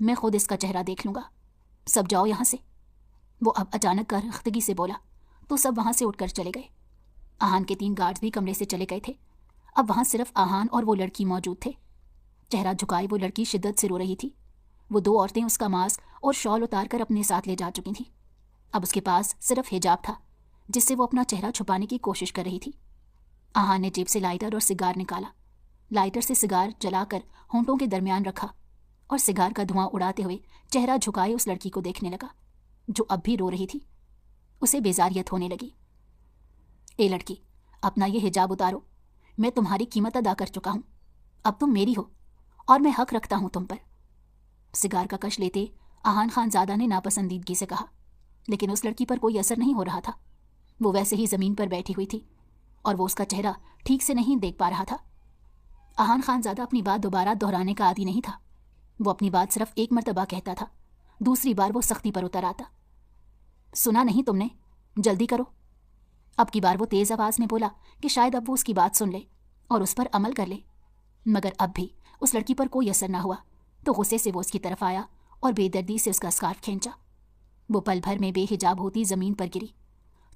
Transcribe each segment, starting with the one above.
میں خود اس کا چہرہ دیکھ لوں گا، سب جاؤ یہاں سے۔ وہ اب اچانک کرختگی سے بولا تو سب وہاں سے اٹھ کر چلے گئے۔ آہان کے 3 گارڈز بھی کمرے سے چلے گئے تھے۔ اب وہاں صرف آہان اور وہ لڑکی موجود تھے۔ چہرہ جھکائے وہ لڑکی شدت سے رو رہی تھی۔ وہ 2 عورتیں اس کا ماسک اور شال اتار کر اپنے ساتھ لے جا چکی تھیں۔ اب اس کے پاس صرف حجاب تھا جس سے وہ اپنا چہرہ چھپانے کی کوشش کر رہی تھی۔ آہان نے جیب سے لائٹر اور سگار نکالا، لائٹر سے سگار جلا کر ہونٹوں کے درمیان رکھا اور سگار کا دھواں اڑاتے ہوئے چہرہ جھکائے اس لڑکی کو دیکھنے لگا جو اب بھی رو رہی تھی۔ اسے بیزاریت ہونے لگی۔ اے لڑکی، اپنا یہ حجاب اتارو، میں تمہاری قیمت ادا کر چکا ہوں، اب تم میری ہو اور میں حق رکھتا ہوں تم پر۔ سگار کا کش لیتے آہان خان زادہ نے ناپسندیدگی سے کہا، لیکن اس لڑکی پر کوئی اثر نہیں ہو رہا تھا۔ وہ ویسے ہی زمین پر بیٹھی ہوئی تھی اور وہ اس کا چہرہ ٹھیک سے نہیں دیکھ پا رہا تھا۔ آہان خان زادہ اپنی بات دوبارہ دہرانے کا عادی نہیں تھا۔ وہ اپنی بات صرف ایک مرتبہ کہتا تھا، دوسری بار وہ سختی پر اتر آتا۔ سنا نہیں تم نے؟ جلدی کرو۔ اب کی بار وہ تیز آواز میں بولا کہ شاید اب وہ اس کی بات سن لے اور اس پر عمل کر لے، مگر اب بھی اس لڑکی پر کوئی اثر نہ ہوا تو غصے سے وہ اس کی طرف آیا اور بے دردی سے اس کا اسکارف کھینچا۔ وہ پل بھر میں بے حجاب ہوتی زمین پر گری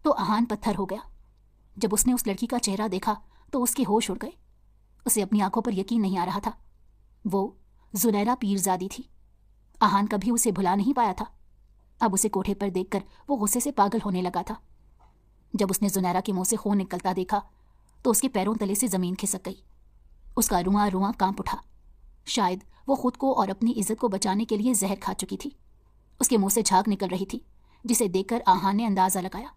تو آہان پتھر ہو گیا۔ جب اس نے اس لڑکی کا چہرہ دیکھا تو اس کے ہوش اڑ گئے۔ اسے اپنی آنکھوں پر یقین نہیں آ رہا تھا۔ وہ زنیرہ پیرزادی تھی۔ آہان کبھی اسے بھلا نہیں پایا تھا۔ اب اسے کوٹھے پر دیکھ کر وہ غصے سے پاگل ہونے لگا تھا۔ جب اس نے زنیرہ کے منہ سے خون نکلتا دیکھا تو اس کے پیروں تلے سے زمین کھسک گئی۔ اس کا رواں رواں کانپ اٹھا۔ شاید وہ خود کو اور اپنی عزت کو بچانے کے لیے زہر کھا چکی تھی۔ اس کے منہ سے جھاگ نکل رہی تھی جسے دیکھ کر آہان نے اندازہ لگایا۔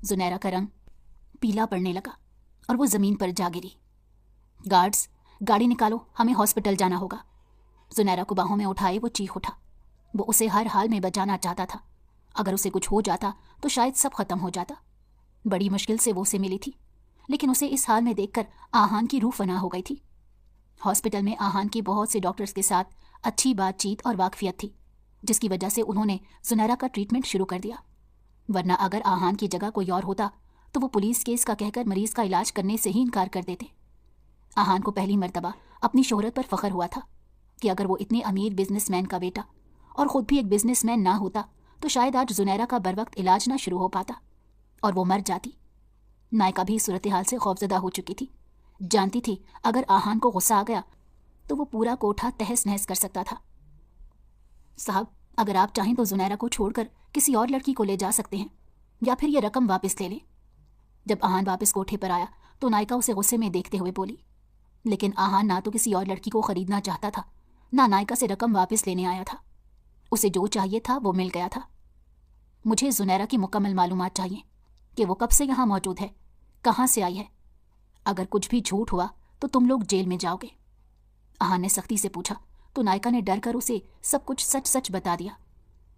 زنیرہ کا رنگ پیلا پڑنے لگا اور وہ زمین پر جا گری۔ گارڈز، گاڑی نکالو، ہمیں ہاسپٹل جانا ہوگا۔ زنیرہ کو باہوں میں اٹھائے وہ چیخ اٹھا۔ وہ اسے ہر حال میں بچانا چاہتا تھا۔ اگر اسے کچھ ہو جاتا تو شاید سب ختم ہو جاتا۔ بڑی مشکل سے وہ اسے ملی تھی، لیکن اسے اس حال میں دیکھ کر آہان کی روح فنا ہو گئی تھی۔ ہاسپٹل میں آہان کے بہت سے ڈاکٹرز کے ساتھ اچھی بات چیت اور واقفیت تھی، جس کی وجہ سے انہوں نے زنیرہ کا ٹریٹمنٹ شروع کر دیا، ورنہ اگر آہان کی جگہ کوئی اور ہوتا تو وہ پولیس کیس کا کہہ کر مریض کا علاج کرنے سے ہی انکار کر دیتے۔ آہان کو پہلی مرتبہ اپنی شہرت پر فخر ہوا تھا کہ اگر وہ اتنے امیر بزنس مین کا بیٹا اور خود بھی ایک بزنس مین نہ ہوتا تو شاید آج زنیرہ کا بر وقت علاج نہ شروع ہو پاتا اور وہ مر جاتی۔ نائکا بھی صورتحال سے خوفزدہ ہو چکی تھی، جانتی تھی اگر آہان کو غصہ آ گیا تو وہ پورا کوٹھا تہس نہس کر سکتا تھا۔ صاحب، اگر آپ چاہیں تو زنیرہ کو چھوڑ کر کسی اور لڑکی کو لے جا سکتے ہیں یا پھر یہ رقم واپس لے لیں۔ جب آہان واپس کوٹھے پر آیا تو نائکا اسے غصے میں دیکھتے ہوئے بولی، لیکن آہان نہ تو کسی اور لڑکی کو خریدنا چاہتا تھا، نہ نائکا سے رقم واپس لینے آیا تھا۔ اسے جو چاہیے تھا وہ مل گیا تھا۔ مجھے زنیرہ کی مکمل معلومات چاہیے کہ وہ کب سے یہاں موجود ہے، کہاں سے آئی ہے۔ اگر کچھ بھی جھوٹ ہوا تو تم لوگ جیل میں جاؤ گے۔ آہان نے سختی سے پوچھا تو نائکا نے ڈر کر اسے سب کچھ سچ سچ بتا دیا،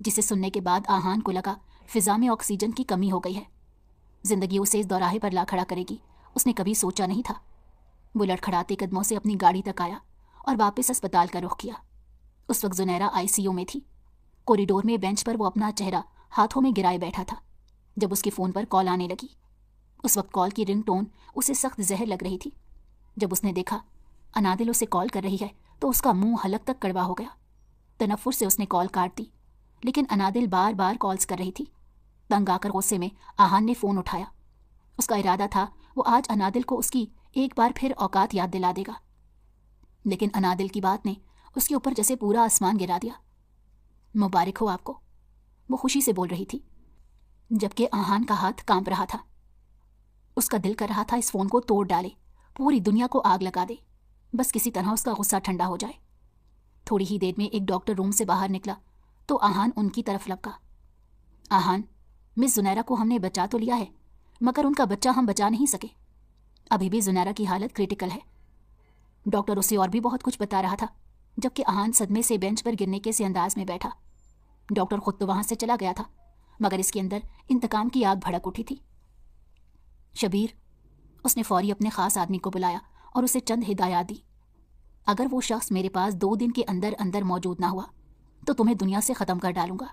جسے سننے کے بعد آہان کو لگا فضا میں آکسیجن کی کمی ہو گئی ہے۔ زندگی اسے اس دوراہے پر لا کھڑا کرے گی، اس نے کبھی سوچا نہیں تھا۔ وہ لڑکھڑاتے قدموں سے اپنی گاڑی تک آیا اور واپس اسپتال کا رخ کیا۔ اس وقت زنیرہ ICU میں تھی۔ کوریڈور میں بینچ پر وہ اپنا چہرہ ہاتھوں میں گرائے بیٹھا تھا جب اس کے فون پر کال آنے لگی۔ اس وقت کال کی رنگ ٹون اسے سخت زہر لگ رہی تھی۔ جب اس نے دیکھا انادل اسے کال کر رہی ہے تو اس کا منہ حلق تک کڑوا ہو گیا۔ تنفر سے اس نے کال کاٹ دی، لیکن انادل بار بار کالز کر رہی تھی۔ تنگ آ کر غصے میں آہان نے فون اٹھایا۔ اس کا ارادہ تھا وہ آج انادل کو اس کی ایک بار پھر اوقات یاد دلا دے گا، لیکن انادل کی بات نے اس کے اوپر جیسے پورا آسمان گرا دیا۔ مبارک ہو آپ کو، وہ خوشی سے بول رہی تھی، جبکہ آہان کا ہاتھ کانپ رہا تھا۔ اس کا دل کر رہا تھا اس فون کو توڑ ڈالے، پوری دنیا کو آگ لگا دے، بس کسی طرح اس کا غصہ ٹھنڈا ہو جائے۔ تھوڑی ہی دیر میں ایک ڈاکٹر روم سے باہر نکلا تو آہان ان کی طرف لپکا۔ آہان، مس زنیرہ کو ہم نے بچا تو لیا ہے، مگر ان کا بچہ ہم بچا نہیں سکے۔ ابھی بھی زنیرہ کی حالت کریٹیکل ہے۔ ڈاکٹر اسے اور بھی بہت کچھ بتا رہا تھا، جبکہ آہان صدمے سے بینچ پر گرنے کے سے انداز میں بیٹھا۔ ڈاکٹر خود تو وہاں سے چلا گیا تھا، مگر اس کے اندر انتقام کی آگ بھڑک اٹھی تھی۔ شبیر، اس نے فوری اپنے خاص آدمی کو بلایا اور اسے چند ہدایات دی۔ اگر وہ شخص میرے پاس 2 دن کے اندر اندر موجود نہ ہوا تو تمہیں دنیا سے ختم کر ڈالوں گا۔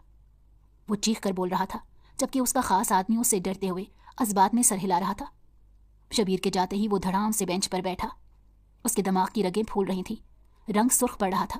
وہ چیخ کر بول رہا تھا، جبکہ اس کا خاص آدمی اس سے ڈرتے ہوئے اسبات میں سر ہلا رہا تھا۔ شبیر کے جاتے ہی وہ دھڑام سے بینچ پر بیٹھا۔ اس کے دماغ کی رگیں پھول رہی تھیں، رنگ سرخ پڑ رہا تھا۔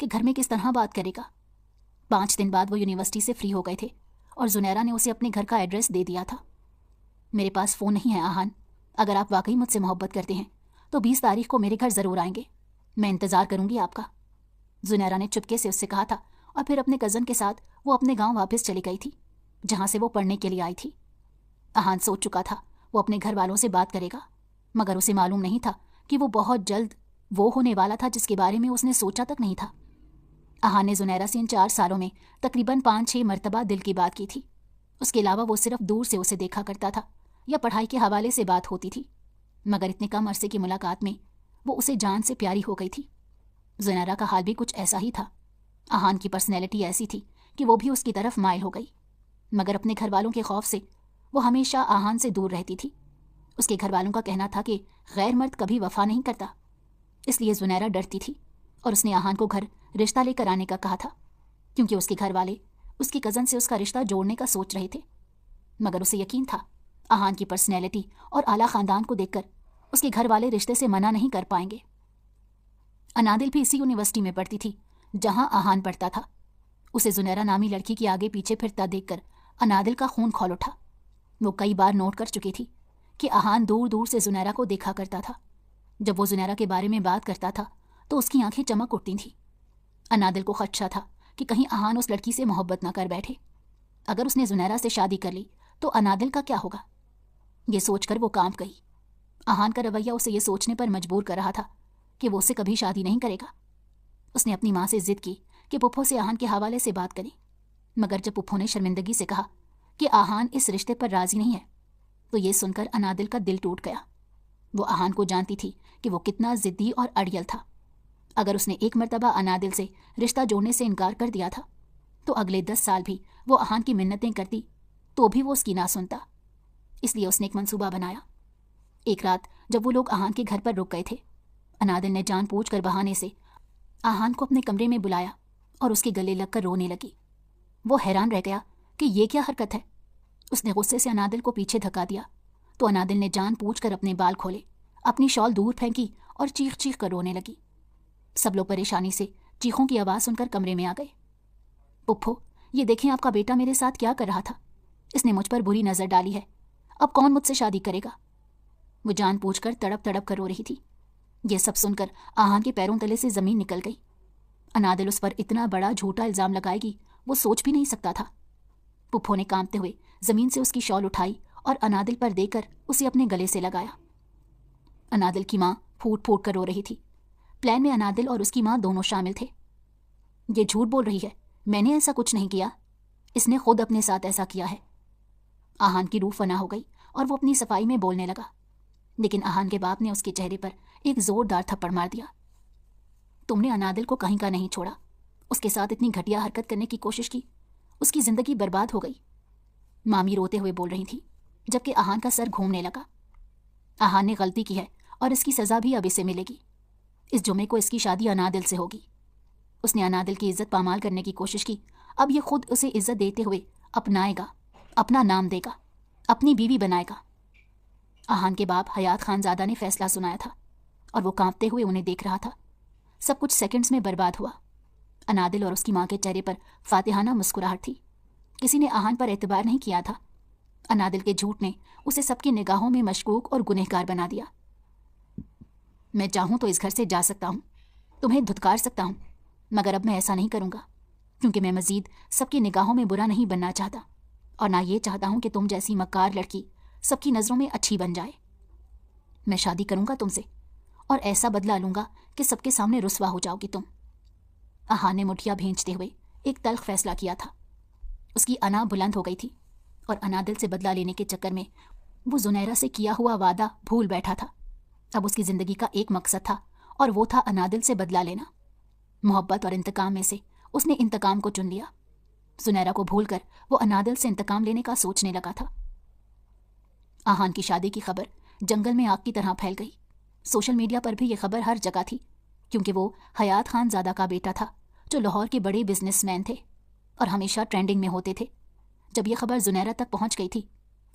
کہ گھر میں کس طرح بات کرے گا۔ 5 دن بعد وہ یونیورسٹی سے فری ہو گئے تھے اور زنیرہ نے اسے اپنے گھر کا ایڈریس دے دیا تھا۔ میرے پاس فون نہیں ہے آہان، اگر آپ واقعی مجھ سے محبت کرتے ہیں تو 20 تاریخ کو میرے گھر ضرور آئیں گے، میں انتظار کروں گی آپ کا، زنیرہ نے چپکے سے اس سے کہا تھا، اور پھر اپنے کزن کے ساتھ وہ اپنے گاؤں واپس چلی گئی تھی جہاں سے وہ پڑھنے کے لیے آئی تھی۔ آہان سوچ چکا تھا وہ اپنے گھر والوں سے بات کرے گا، مگر اسے معلوم نہیں تھا کہ وہ بہت جلد وہ ہونے والا تھا جس کے بارے میں اس نے سوچا تک نہیں تھا۔ آہان نے زنیرہ سے ان 4 سالوں میں تقریباً 5-6 مرتبہ دل کی بات کی تھی، اس کے علاوہ وہ صرف دور سے اسے دیکھا کرتا تھا یا پڑھائی کے حوالے سے بات ہوتی تھی، مگر اتنے کم عرصے کی ملاقات میں وہ اسے جان سے پیاری ہو گئی تھی۔ زنیرہ کا حال بھی کچھ ایسا ہی تھا۔ آہان کی پرسنالٹی ایسی تھی کہ وہ بھی اس کی طرف مائل ہو گئی، مگر اپنے گھر والوں کے خوف سے وہ ہمیشہ آہان سے دور رہتی تھی۔ اس کے گھر والوں کا کہنا تھا کہ غیر مرد کبھی وفا نہیں کرتا، اس لیے زنیرہ ڈرتی تھی اور اس نے آہان کو گھر رشتہ لے کر آنے کا کہا تھا، کیونکہ اس کے گھر والے اس کی کزن سے اس کا رشتہ جوڑنے کا سوچ رہے تھے، مگر اسے یقین تھا آہان کی پرسنالٹی اور اعلیٰ خاندان کو دیکھ کر اس کے گھر والے رشتے سے منع نہیں کر پائیں گے۔ انادل بھی اسی یونیورسٹی میں پڑھتی تھی جہاں آہان پڑھتا تھا۔ اسے زنیرہ نامی لڑکی کی آگے پیچھے پھرتا دیکھ کر انادل کا خون کھول اٹھا۔ وہ کئی بار نوٹ کر چکی تھی کہ آہان دور دور سے زنیرہ کو دیکھا کرتا تھا۔ جب وہ زنیرہ کے بارے میں بات کرتا تھا تو اس کی آنکھیں چمک اٹھتی تھیں۔ انادل کو خدشہ تھا کہ کہیں آہان اس لڑکی سے محبت نہ کر بیٹھے۔ اگر اس نے زنیرہ سے شادی کر لی تو انادل کا کیا ہوگا؟ یہ سوچ کر وہ کانپ گئی۔ آہان کا رویہ اسے یہ سوچنے پر مجبور کر رہا تھا کہ وہ اسے کبھی شادی نہیں کرے گا۔ اس نے اپنی ماں سے ضد کی کہ پھپھو سے آہان کے حوالے سے بات کریں، مگر جب پھپھو نے شرمندگی سے کہا کہ آہان اس رشتے پر راضی نہیں ہے تو یہ سن کر انادل کا دل ٹوٹ گیا۔ وہ آہان کو جانتی تھی کہ وہ کتنا ضدی اور اڑیل تھا۔ اگر اس نے ایک مرتبہ انادل سے رشتہ جوڑنے سے انکار کر دیا تھا تو اگلے 10 سال بھی وہ آہان کی منتیں کرتی تو بھی وہ اس کی نہ سنتا۔ اس لیے اس نے ایک منصوبہ بنایا۔ ایک رات جب وہ لوگ آہان کے گھر پر رک گئے تھے، انادل نے جان بوجھ کر بہانے سے آہان کو اپنے کمرے میں بلایا اور اس کے گلے لگ کر رونے لگی۔ وہ حیران رہ گیا کہ یہ کیا حرکت ہے۔ اس نے غصے سے انادل کو پیچھے دھکا دیا تو انادل نے جان بوجھ کر اپنے بال کھولے، اپنی شال دور پھینکی اور چیخ چیخ کر رونے لگی۔ سب لوگ پریشانی سے چیخوں کی آواز سن کر کمرے میں آ گئے۔ پھپھو، یہ دیکھیں آپ کا بیٹا میرے ساتھ کیا کر رہا تھا، اس نے مجھ پر بری نظر ڈالی ہے، اب کون مجھ سے شادی کرے گا؟ وہ جان بوجھ کر تڑپ تڑپ کر رو رہی تھی۔ یہ سب سن کر آہان کے پیروں تلے سے زمین نکل گئی۔ انادل اس پر اتنا بڑا جھوٹا الزام لگائے گی وہ سوچ بھی نہیں سکتا تھا۔ پھپھو نے کانپتے ہوئے زمین سے اس کی شال اٹھائی اور انادل پر دے کر اسے اپنے گلے سے لگایا۔ انادل کی ماں پھوٹ پھوٹ کر رو رہی تھی۔ پلان میں انادل اور اس کی ماں دونوں شامل تھے۔ یہ جھوٹ بول رہی ہے، میں نے ایسا کچھ نہیں کیا، اس نے خود اپنے ساتھ ایسا کیا ہے۔ آہان کی روح فنا ہو گئی اور وہ اپنی صفائی میں بولنے لگا، لیکن آہان کے باپ نے اس کے چہرے پر ایک زوردار تھپڑ مار دیا۔ تم نے انادل کو کہیں کا نہیں چھوڑا، اس کے ساتھ اتنی گھٹیا حرکت کرنے کی کوشش کی، اس کی زندگی برباد ہو گئی۔ مامی روتے ہوئے بول رہی تھی جبکہ آہان کا سر گھومنے لگا۔ آہان نے غلطی کی ہے اور اس کی سزا بھی اب اسے ملے گی۔ اس جمعے کو اس کی شادی انادل سے ہوگی۔ اس نے انادل کی عزت پامال کرنے کی کوشش کی، اب یہ خود اسے عزت دیتے ہوئے اپنائے گا، اپنا نام دے گا، اپنی بیوی بنائے گا۔ آہان کے باپ حیات خان زادہ نے فیصلہ سنایا تھا اور وہ کانپتے ہوئے انہیں دیکھ رہا تھا۔ سب کچھ سیکنڈز میں برباد ہوا۔ انادل اور اس کی ماں کے چہرے پر فاتحانہ مسکراہٹ تھی۔ کسی نے آہان پر اعتبار نہیں کیا تھا۔ انادل کے جھوٹ نے اسے سب کی نگاہوں میں مشکوک اور گنہگار بنا دیا۔ میں چاہوں تو اس گھر سے جا سکتا ہوں، تمہیں دھتکار سکتا ہوں، مگر اب میں ایسا نہیں کروں گا، کیونکہ میں مزید سب کی نگاہوں میں برا نہیں بننا چاہتا، اور نہ یہ چاہتا ہوں کہ تم جیسی مکار لڑکی سب کی نظروں میں اچھی بن جائے۔ میں شادی کروں گا تم سے اور ایسا بدلہ لوں گا کہ سب کے سامنے رسوا ہو جاؤ گی تم۔ آہان نے مٹھیاں بھینچتے ہوئے ایک تلخ فیصلہ کیا تھا۔ اس کی انا بلند ہو گئی تھی اور انادل سے بدلہ لینے کے چکر میں وہ زنیرہ سے کیا ہوا وعدہ بھول بیٹھا تھا۔ اب اس کی زندگی کا ایک مقصد تھا اور وہ تھا انادل سے بدلہ لینا۔ محبت اور انتقام میں سے اس نے انتقام کو چن لیا۔ زنیرہ کو بھول کر وہ انادل سے انتقام لینے کا سوچنے لگا تھا۔ آہان کی شادی کی خبر جنگل میں آگ کی طرح پھیل گئی۔ سوشل میڈیا پر بھی یہ خبر ہر جگہ تھی، کیونکہ وہ حیات خان زادہ کا بیٹا تھا جو لاہور کے بڑے بزنس مین تھے اور ہمیشہ ٹرینڈنگ میں ہوتے تھے۔ جب یہ خبر زنیرہ تک پہنچ گئی تھی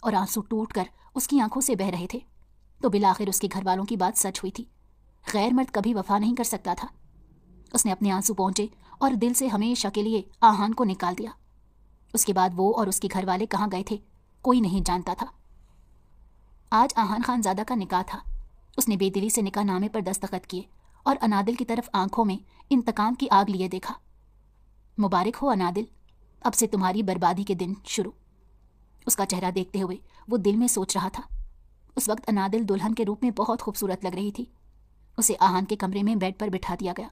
اور آنسو ٹوٹ کر اس کی آنکھوں سے بہہ رہے تھے تو بالآخر اس کے گھر والوں کی بات سچ ہوئی تھی۔ غیر مرد کبھی وفا نہیں کر سکتا تھا۔ اس نے اپنے آنسو پہنچے اور دل سے ہمیشہ کے لیے آہان کو نکال دیا۔ اس کے بعد وہ اور اس کے گھر والے کہاں گئے تھے کوئی نہیں جانتا تھا۔ آج آہان خان زادہ کا نکاح تھا۔ اس نے بے دلی سے نکاح نامے پر دستخط کیے اور انادل کی طرف آنکھوں میں انتقام کی آگ لیے دیکھا۔ مبارک ہو انادل، اب سے تمہاری بربادی کے دن شروع۔ اس کا چہرہ دیکھتے ہوئے وہ دل میں سوچ رہا تھا۔ اس وقت انادل دلہن کے روپ میں بہت خوبصورت لگ رہی تھی۔ اسے آہان کے کمرے میں بیڈ پر بٹھا دیا گیا۔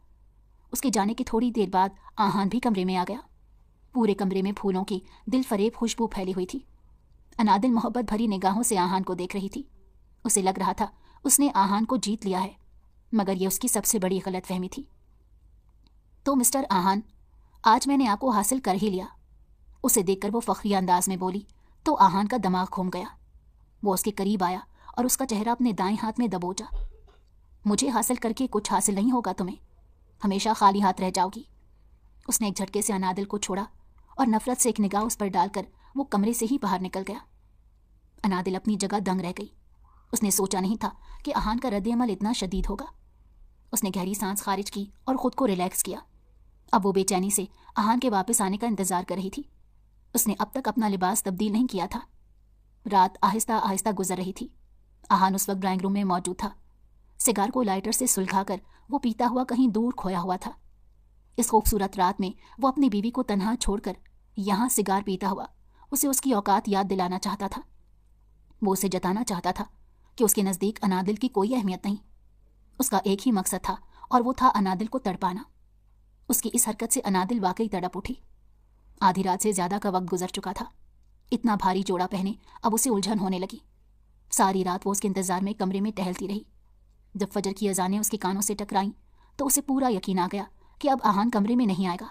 اس کے جانے کی تھوڑی دیر بعد آہان بھی کمرے میں آ گیا۔ پورے کمرے میں پھولوں کی دل فریب خوشبو پھیلی ہوئی تھی۔ انادل محبت بھری نگاہوں سے آہان کو دیکھ رہی تھی۔ اسے لگ رہا تھا اس نے آہان کو جیت لیا ہے، مگر یہ اس کی سب سے بڑی غلط فہمی تھی۔ تو مسٹر آہان، آج میں نے آپ کو حاصل کر ہی لیا۔ اسے دیکھ کر وہ فخری انداز میں بولی تو آہان کا دماغ گھوم گیا۔ وہ اس کے قریب آیا اور اس کا چہرہ اپنے دائیں ہاتھ میں دبوچا۔ مجھے حاصل کر کے کچھ حاصل نہیں ہوگا تمہیں، ہمیشہ خالی ہاتھ رہ جاؤ گی۔ اس نے ایک جھٹکے سے انادل کو چھوڑا اور نفرت سے ایک نگاہ اس پر ڈال کر وہ کمرے سے ہی باہر نکل گیا۔ انادل اپنی جگہ دنگ رہ گئی۔ اس نے سوچا نہیں تھا کہ آہان کا رد عمل اتنا شدید ہوگا۔ اس نے گہری سانس خارج کی اور خود کو ریلیکس کیا۔ اب وہ بے چینی سے آہان کے واپس آنے کا انتظار کر رہی تھی۔ اس نے اب تک اپنا لباس تبدیل نہیں کیا تھا۔ رات آہستہ آہستہ گزر رہی تھی۔ آہان اس وقت ڈرائنگ روم میں موجود تھا۔ سگار کو لائٹر سے سلگھا کر وہ پیتا ہوا کہیں دور کھویا ہوا تھا۔ اس خوبصورت رات میں وہ اپنی بیوی کو تنہا چھوڑ کر یہاں سگار پیتا ہوا اسے اس کی اوقات یاد دلانا چاہتا تھا۔ وہ اسے جتانا چاہتا تھا کہ اس کے نزدیک انادل کی کوئی اہمیت نہیں۔ اس کا ایک ہی مقصد تھا اور وہ تھا انادل کو تڑپانا۔ اس کی اس حرکت سے انادل واقعی تڑپ اٹھی۔ آدھی رات سے زیادہ کا وقت گزر چکا تھا۔ اتنا بھاری جوڑا پہنے اب اسے الجھن ہونے لگی۔ ساری رات وہ اس کے انتظار میں کمرے میں ٹہلتی رہی۔ جب فجر کی اذانیں اس کے کانوں سے ٹکرائیں تو اسے پورا یقین آ گیا کہ اب آہان کمرے میں نہیں آئے گا۔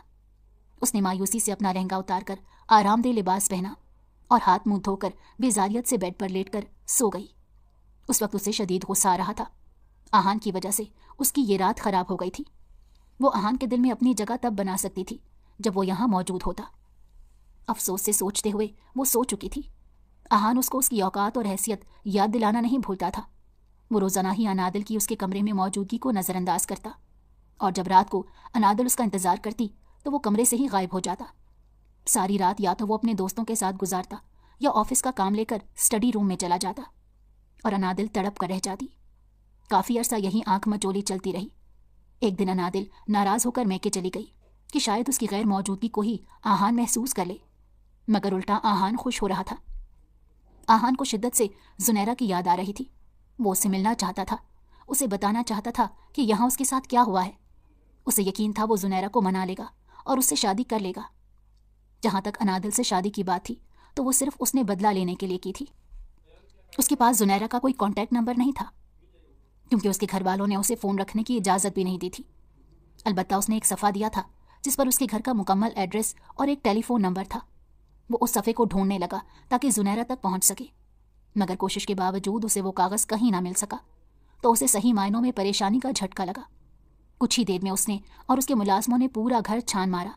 اس نے مایوسی سے اپنا لہنگا اتار کر آرام دہ لباس پہنا اور ہاتھ منہ دھو کر بیزاریت سے بیڈ پر لیٹ کر سو گئی۔ اس وقت اسے شدید غصہ آ رہا تھا۔ آہان کی وجہ سے اس کی یہ رات خراب ہو گئی تھی۔ وہ آہان کے دل میں اپنی جگہ تب بنا سکتی تھی جب وہ یہاں موجود ہوتا۔ افسوس سے سوچتے ہوئے وہ سو چکی تھی۔ آہان اس کو اس کی اوقات اور حیثیت یاد دلانا نہیں بھولتا تھا۔ وہ روزانہ ہی انادل کی اس کے کمرے میں موجودگی کو نظر انداز کرتا، اور جب رات کو انادل اس کا انتظار کرتی تو وہ کمرے سے ہی غائب ہو جاتا۔ ساری رات یا تو وہ اپنے دوستوں کے ساتھ گزارتا یا آفس کا کام لے کر اسٹڈی روم میں چلا جاتا، اور انادل تڑپ کر رہ جاتی۔ کافی عرصہ یہی آنکھ مچولی چلتی رہی۔ ایک دن انادل ناراض ہو کر میکے چلی گئی کہ شاید اس کی غیر موجودگی کو ہی آہان محسوس کر لے، مگر الٹا آہان خوش ہو رہا تھا۔ آہان کو شدت سے زنیرہ کی یاد آ رہی تھی۔ وہ اسے ملنا چاہتا تھا، اسے بتانا چاہتا تھا کہ یہاں اس کے ساتھ کیا ہوا ہے۔ اسے یقین تھا وہ زنیرہ کو منا لے گا اور اس سے شادی کر لے گا۔ جہاں تک انادل سے شادی کی بات تھی تو وہ صرف اس نے بدلہ لینے کے لیے کی تھی۔ اس کے پاس زنیرہ کا کوئی کانٹیکٹ نمبر نہیں تھا، کیونکہ اس کے گھر والوں نے اسے فون رکھنے کی اجازت بھی نہیں دی تھی۔ البتہ اس نے ایک صفحہ دیا تھا جس پر اس کے گھر کا مکمل ایڈریس اور ایک ٹیلی فون نمبر تھا۔ وہ اس صفحے کو ڈھونڈنے لگا تاکہ زنیرہ تک پہنچ سکے، مگر کوشش کے باوجود اسے وہ کاغذ کہیں نہ مل سکا، تو اسے صحیح معنوں میں پریشانی کا جھٹکا لگا۔ کچھ ہی دیر میں اس نے اور اس کے ملازموں نے پورا گھر چھان مارا،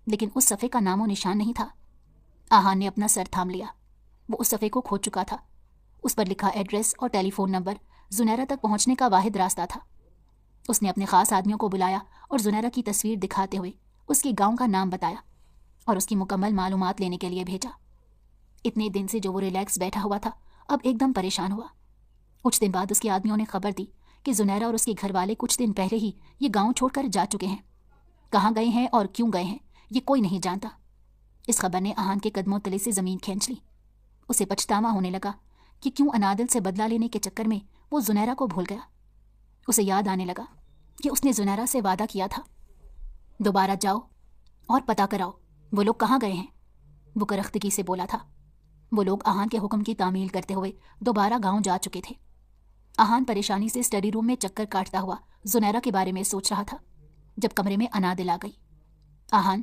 لیکن اس صفحے کا نام و نشان نہیں تھا۔ آہان نے اپنا سر تھام لیا۔ وہ اس صفحے کو کھو چکا تھا۔ اس پر لکھا ایڈریس اور ٹیلی فون نمبر زنیرہ تک پہنچنے کا واحد راستہ تھا۔ اس نے اپنے خاص آدمیوں کو بلایا اور زنیرہ کی تصویر دکھاتے ہوئے اس کے گاؤں کا نام بتایا اور اس کی مکمل معلومات لینے کے لیے بھیجا۔ اتنے دن سے جو وہ ریلیکس بیٹھا ہوا تھا اب ایک دم پریشان ہوا۔ کچھ دن بعد اس کے آدمیوں نے خبر دی کہ زنیرہ اور اس کے گھر والے کچھ دن پہلے ہی یہ گاؤں چھوڑ کر جا چکے ہیں۔ کہاں گئے ہیں اور کیوں گئے ہیں یہ کوئی نہیں جانتا۔ اس خبر نے آہان کے قدموں تلے سے زمین کھینچ لی۔ اسے پچھتاوا ہونے لگا کہ کیوں انادل سے بدلہ لینے کے چکر میں وہ زنیرہ کو بھول گیا۔ اسے یاد آنے لگا کہ اس نے زنیرہ سے وعدہ کیا تھا، دوبارہ جاؤ اور پتہ کراؤ وہ لوگ کہاں گئے ہیں۔ وہ کرختگی سے بولا تھا۔ وہ لوگ آہان کے حکم کی تعمیل کرتے ہوئے دوبارہ گاؤں جا چکے تھے۔ آہان پریشانی سے اسٹڈی روم میں چکر کاٹتا ہوا زنیرہ کے بارے میں سوچ رہا تھا جب کمرے میں انادل آ گئی۔ آہان،